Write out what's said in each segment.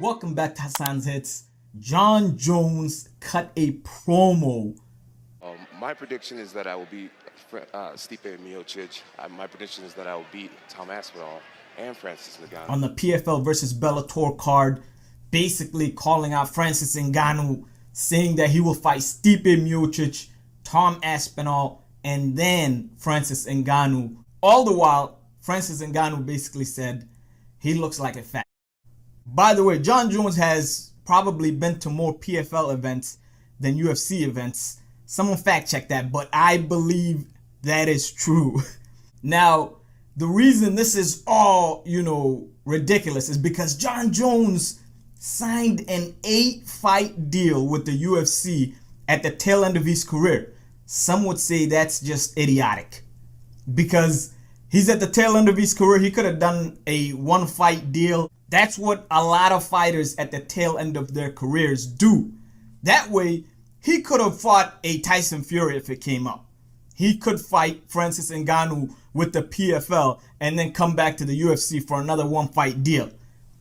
Welcome back to Hassan's Hits. Jon Jones cut a promo. My prediction is that I will beat Stipe Miocic. My prediction is that I will beat Tom Aspinall and Francis Ngannou. On the PFL versus Bellator card, basically calling out Francis Ngannou, saying that he will fight Stipe Miocic, Tom Aspinall, and then Francis Ngannou. All the while, Francis Ngannou basically said he looks like a fat. By the way, Jon Jones has probably been to more PFL events than UFC events. Someone fact check that, but I believe that is true. Now, the reason this is all, ridiculous is because Jon Jones signed an 8-fight deal with the UFC at the tail end of his career. Some would say that's just idiotic because he's at the tail end of his career. He could have done a 1-fight deal. That's what a lot of fighters at the tail end of their careers do. That way, he could have fought a Tyson Fury if it came up. He could fight Francis Ngannou with the PFL and then come back to the UFC for another 1-fight deal.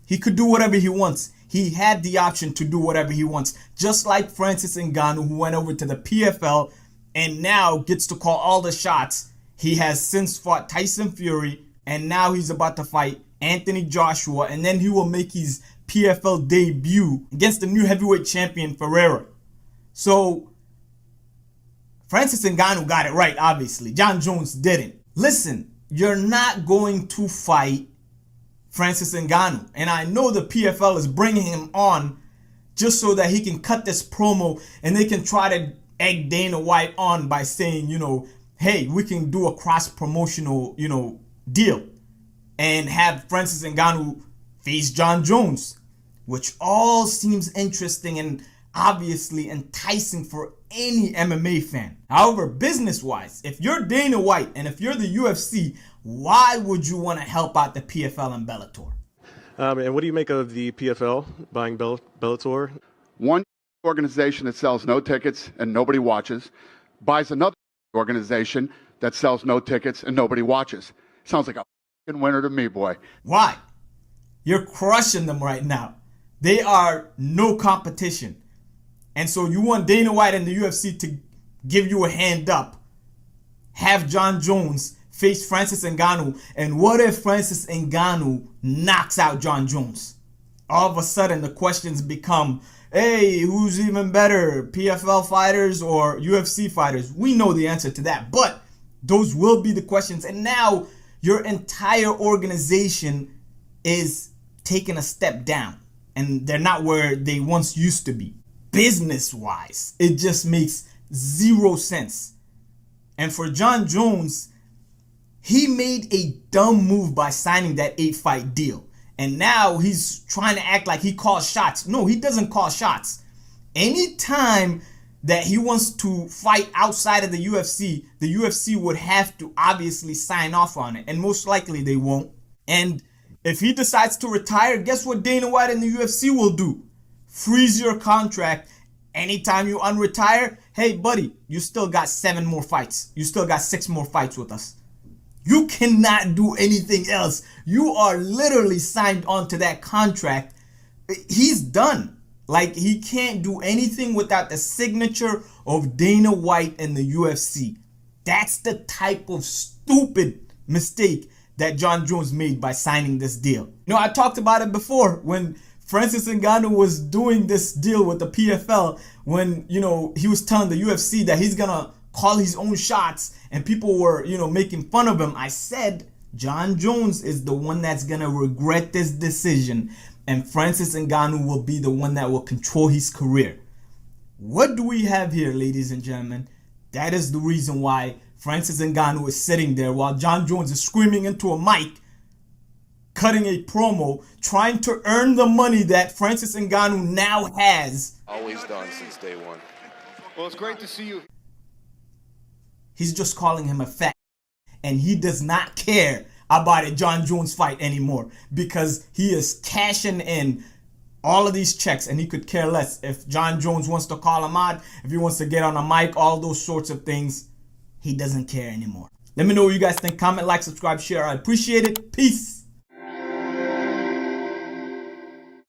He could do whatever he wants. He had the option to do whatever he wants. Just like Francis Ngannou, who went over to the PFL and now gets to call all the shots. He has since fought Tyson Fury and now he's about to fight Anthony Joshua, and then he will make his PFL debut against the new heavyweight champion Ferreira. So Francis Ngannou got it right, obviously. Jon Jones didn't. Listen, you're not going to fight Francis Ngannou, and I know the PFL is bringing him on just so that he can cut this promo and they can try to egg Dana White on by saying, hey, we can do a cross-promotional, deal and have Francis Ngannou face Jon Jones, which all seems interesting and obviously enticing for any MMA fan. However, business-wise, if you're Dana White and if you're the UFC, why would you want to help out the PFL and Bellator? And what do you make of the PFL buying Bellator? One organization that sells no tickets and nobody watches buys another organization that sells no tickets and nobody watches. Sounds like a winner to me, boy. Why? You're crushing them right now. They are no competition. And so you want Dana White and the UFC to give you a hand up. Have Jon Jones face Francis Ngannou. And what if Francis Ngannou knocks out Jon Jones? All of a sudden the questions become, hey, who's even better, PFL fighters or UFC fighters? We know the answer to that, but those will be the questions. And now your entire organization is taking a step down and they're not where they once used to be. Business-wise, it just makes zero sense. And for Jon Jones, he made a dumb move by signing that 8-fight deal. And now he's trying to act like he calls shots. No, he doesn't call shots. Anytime that he wants to fight outside of the UFC would have to obviously sign off on it. And most likely they won't. And if he decides to retire, guess what Dana White and the UFC will do? Freeze your contract. Anytime you unretire, hey buddy, you still got 7 more fights. You still got 6 more fights with us. You cannot do anything else. You are literally signed onto that contract. He's done. Like, he can't do anything without the signature of Dana White and the UFC. That's the type of stupid mistake that Jon Jones made by signing this deal. I talked about it before when Francis Ngannou was doing this deal with the PFL, when, he was telling the UFC that he's going to call his own shots and people were, making fun of him. I said, Jon Jones is the one that's going to regret this decision and Francis Ngannou will be the one that will control his career. What do we have here, ladies and gentlemen? That is the reason why Francis Ngannou is sitting there while Jon Jones is screaming into a mic, cutting a promo, trying to earn the money that Francis Ngannou now has. Always done since day one. Well, it's great to see you. He's just calling him a fat. And he does not care about a Jon Jones fight anymore because he is cashing in all of these checks and he could care less if Jon Jones wants to call him out, if he wants to get on a mic, all those sorts of things. He doesn't care anymore. Let me know what you guys think. Comment, like, subscribe, share. I appreciate it. Peace.